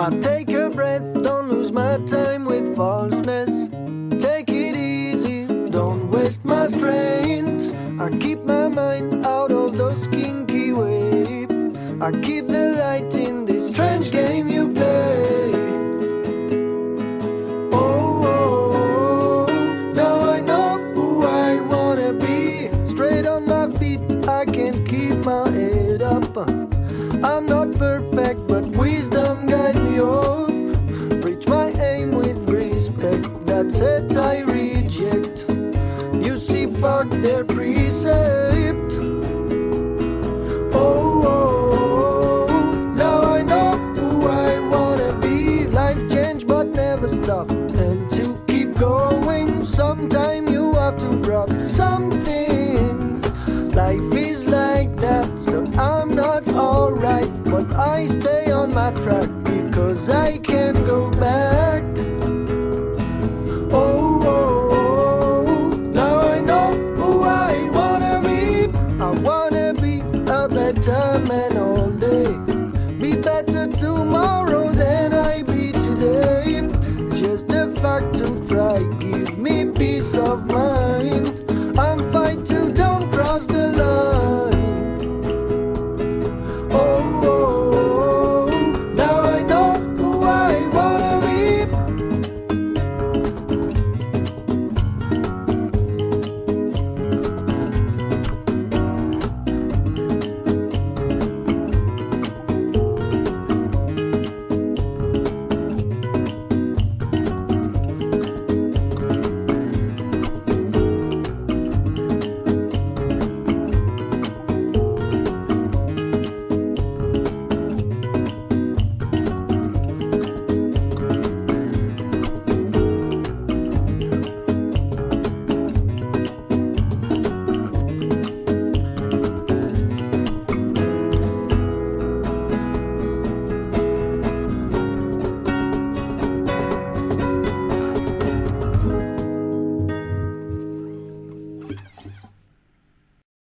I take a breath, don't lose my time with falseness. Take it easy, don't waste my strength. I keep my mind out of those kinky waves. I keep the light in this strange game you play. Oh, oh, oh, now I know who I wanna be. Straight on my feet, I can't keep my head up. I'm not perfect, but wisdom guide me up. Reach my aim with respect, that's it I reject. You see, fuck their precept. Oh, oh, oh, now I know who I wanna be. Life change but never stop. And to keep going, sometime you have to drop something. Life is like that, so I'm not alright, but I stay on my track because I can't go back. Oh, oh, oh, now I know who I wanna be. I wanna be a better man all day. Be better to my